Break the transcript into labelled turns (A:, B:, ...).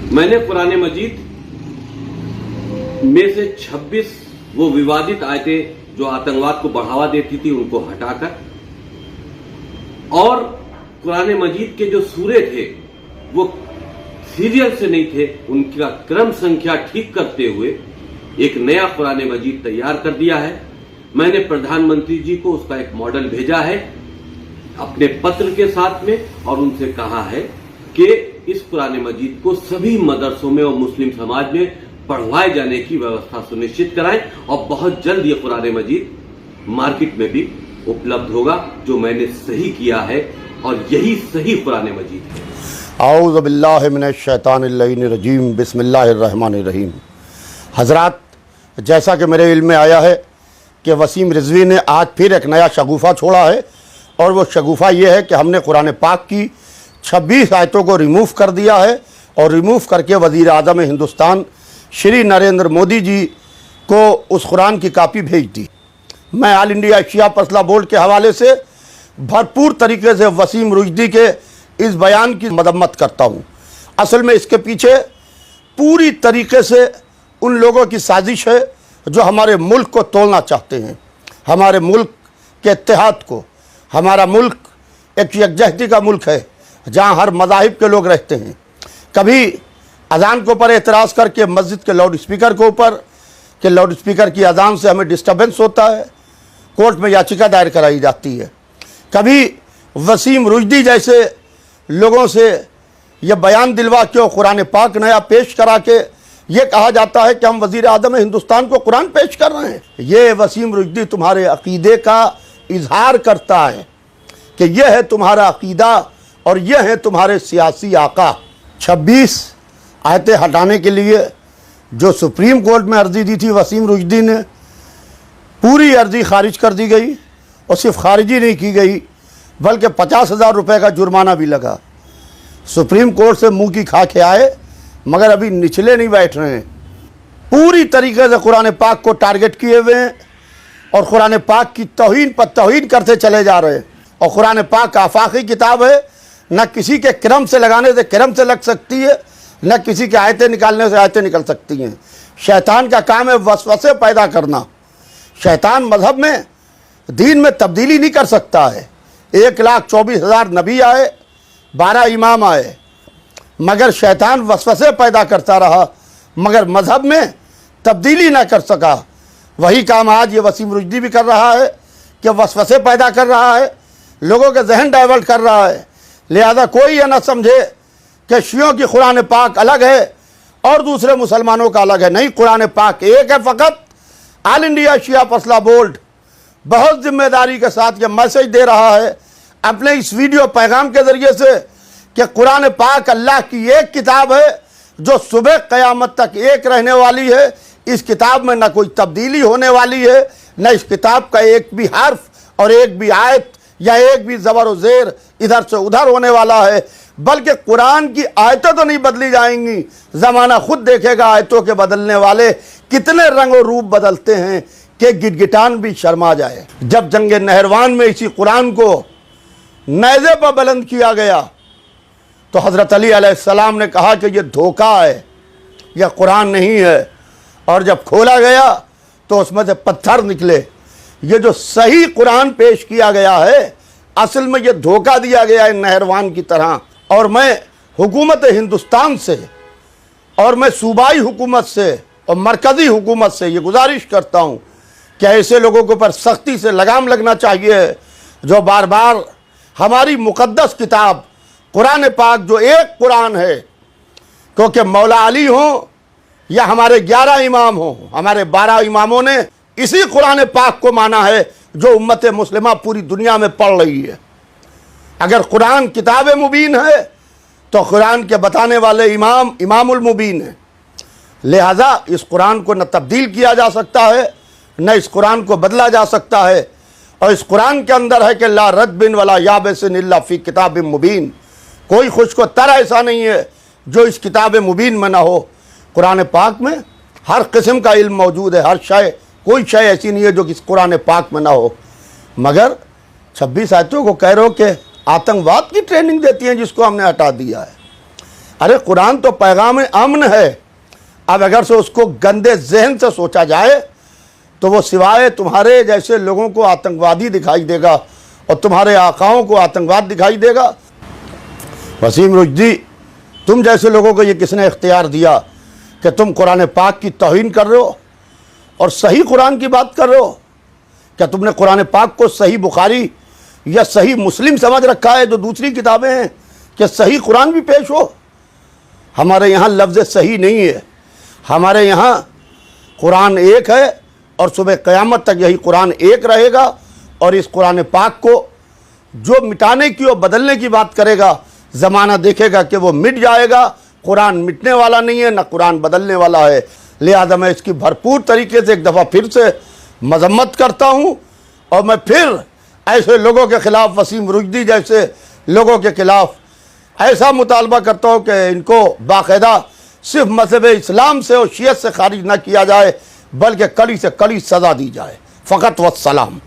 A: मैंने कुरान मजीद में से 26 वो विवादित आयतें जो आतंकवाद को बढ़ावा देती थी उनको हटाकर और कुरान मजीद के जो सूरे थे वो सीरियल से नहीं थे, उनका क्रम संख्या ठीक करते हुए एक नया कुरान मजीद तैयार कर दिया है। मैंने प्रधानमंत्री जी को उसका एक मॉडल भेजा है अपने पत्र के साथ में और उनसे कहा है कि इस कुरान मजीद को सभी मदरसों में और मुस्लिम समाज में पढ़वाए जाने की व्यवस्था सुनिश्चित कराएं और बहुत जल्द ये कुरान मजीद मार्केट में भी उपलब्ध होगा, जो मैंने सही किया है और यही सही कुरान मजीद है।
B: औज़ु बिल्लाहि मिनश शैतानिर रजीम, बिस्मिल्लाहिर रहमानिर रहीम। हज़रात, जैसा कि मेरे इल्म में आया है कि वसीम रिजवी ने आज फिर एक नया शगुफ़ा छोड़ा है और वो शगुफ़ा ये है कि हमने कुरान पाक की 26 आयतों को रिमूव कर दिया है और रिमूव करके वज़ीर आज़म हिंदुस्तान श्री नरेंद्र मोदी जी को उस कुरान की कापी भेज दी। मैं ऑल इंडिया शिया मसला बोर्ड के हवाले से भरपूर तरीके से वसीम रुश्दी के इस बयान की मदम्मत करता हूँ। असल में इसके पीछे पूरी तरीके से उन लोगों की साजिश है जो हमारे मुल्क को तोड़ना चाहते हैं, हमारे मुल्क के इत्तेहाद को। हमारा मुल्क एक यकजहती का मुल्क है जहाँ हर मज़ाहिब के लोग रहते हैं। कभी अजान के ऊपर एतराज़ करके मस्जिद के लाउड स्पीकर के ऊपर कि लाउड स्पीकर की अजान से हमें डिस्टर्बेंस होता है, कोर्ट में याचिका दायर कराई जाती है। कभी वसीम रुश्दी जैसे लोगों से यह बयान दिलवा के कुरान पाक नया पेश करा के ये कहा जाता है कि हम वज़ीर आज़म हिंदुस्तान को कुरान पेश कर रहे हैं। ये वसीम रुश्दी तुम्हारे अक़ीदे का इजहार करता है कि यह है तुम्हारा अक़ीदा और यह है तुम्हारे सियासी आका। 26 आयतें हटाने के लिए जो सुप्रीम कोर्ट में अर्ज़ी दी थी वसीम रुश्दी ने, पूरी अर्ज़ी खारिज कर दी गई और सिर्फ खारिजी नहीं की गई बल्कि 50,000 रुपये का जुर्माना भी लगा। सुप्रीम कोर्ट से मुंह की खा के आए मगर अभी निचले नहीं बैठ रहे हैं। पूरी तरीके से कुरान पाक को टारगेट किए हुए हैं और कुरान पाक की तौहीन पर तौहीन करते चले जा रहे हैं। और कुरान पाक आफाकी किताब है, न किसी के क्रम से लगाने से क्रम से लग सकती है, न किसी के आयतें निकालने से आयतें निकल सकती हैं। शैतान का काम है वसवसे पैदा करना। शैतान मज़हब में दीन में तब्दीली नहीं कर सकता है। 1,24,000 नबी आए, 12 इमाम आए, मगर शैतान वसवसे पैदा करता रहा मगर मज़हब में तब्दीली ना कर सका। वही काम आज ये वसीम रुश्दी भी कर रहा है कि वसवसे पैदा कर रहा है, लोगों के जहन डाइवर्ट कर रहा है। लिहाजा कोई ये ना समझे कि शियों की कुरान पाक अलग है और दूसरे मुसलमानों का अलग है। नहीं, कुरान पाक एक है फ़कत। ऑल इंडिया शिया मसला बोर्ड बहुत जिम्मेदारी के साथ ये मैसेज दे रहा है अपने इस वीडियो पैगाम के ज़रिए से कि कुरान पाक अल्लाह की एक किताब है जो सुबह क़यामत तक एक रहने वाली है। इस किताब में न कोई तब्दीली होने वाली है, न इस किताब का एक भी हर्फ और एक भी आयत या एक भी ज़बर और ज़ेर इधर से उधर होने वाला है, बल्कि कुरान की आयतें तो नहीं बदली जाएंगी। ज़माना खुद देखेगा आयतों के बदलने वाले कितने रंग और रूप बदलते हैं कि गिटगिटान भी शर्मा जाए। जब जंग नहरवान में इसी कुरान को नेज़े पर बुलंद किया गया तो हज़रत अली अलैहिस्सलाम ने कहा कि यह धोखा है, यह कुरान नहीं है। और जब खोला गया तो उसमें से पत्थर निकले। ये जो सही कुरान पेश किया गया है असल में यह धोखा दिया गया है नहरवान की तरह। और मैं हुकूमत हिंदुस्तान से और मैं सूबाई हुकूमत से और मरकज़ी हुकूमत से ये गुजारिश करता हूँ कि ऐसे लोगों के ऊपर सख्ती से लगाम लगना चाहिए जो बार बार हमारी मुक़द्दस किताब कुरान पाक जो एक कुरान है, क्योंकि मौला अली हों या हमारे 11 इमाम हों, हमारे 12 इमामों ने इसी कुरान पाक को माना है जो उम्मत मुस्लिमा पूरी दुनिया में पढ़ रही है। अगर कुरान किताब मुबीन है तो कुरान के बताने वाले इमाम इमामुल मुबीन है। लिहाजा इस कुरान को न तब्दील किया जा सकता है, न इस कुरान को बदला जा सकता है। और इस कुरान के अंदर है कि ला रद्बिन वला याबिसिन इल्ला फी किताब मुबीन। कोई खुश्क तर ऐसा नहीं है जो इस किताब मुबीन में ना हो। कुरान पाक में हर किस्म का इल्म मौजूद है, हर शय, कोई शय ऐसी नहीं है जो इस कुरान पाक में ना हो। मगर 26 आयतों को कह रहे हो कि आतंकवाद की ट्रेनिंग देती हैं जिसको हमने हटा दिया है। अरे कुरान तो पैगाम अमन है। अब अगर से उसको गंदे जहन से सोचा जाए तो वो सिवाय तुम्हारे जैसे लोगों को आतंकवादी दिखाई देगा और तुम्हारे आकाओं को आतंकवाद दिखाई देगा। वसीम रुश्दी, तुम जैसे लोगों को ये किसने इख्तियार दिया कि तुम कुरान पाक की तौहीन कर रहे हो और सही कुरान की बात कर रहे हो? क्या तुमने कुरान पाक को सही बुखारी या सही मुस्लिम समझ रखा है जो दूसरी किताबें हैं? कि सही कुरान भी पेश हो? हमारे यहाँ लफ्ज़ सही नहीं है। हमारे यहाँ कुरान एक है और सुबह क़यामत तक यही कुरान एक रहेगा। और इस कुरान पाक को जो मिटाने की और बदलने की बात करेगा, ज़माना देखेगा कि वो मिट जाएगा। कुरान मिटने वाला नहीं है, ना कुरान बदलने वाला है। लिहाजा मैं इसकी भरपूर तरीके से एक दफ़ा फिर से मजम्मत करता हूँ और मैं फिर ऐसे लोगों के ख़िलाफ़, वसीम रुश्दी जैसे लोगों के ख़िलाफ़ ऐसा मुतालबा करता हूँ कि इनको बाकायदा सिर्फ मज़हब इस्लाम से और शियत से खारिज न किया जाए, बल्कि कड़ी से कड़ी सज़ा दी जाए। फ़कत वस्सलाम।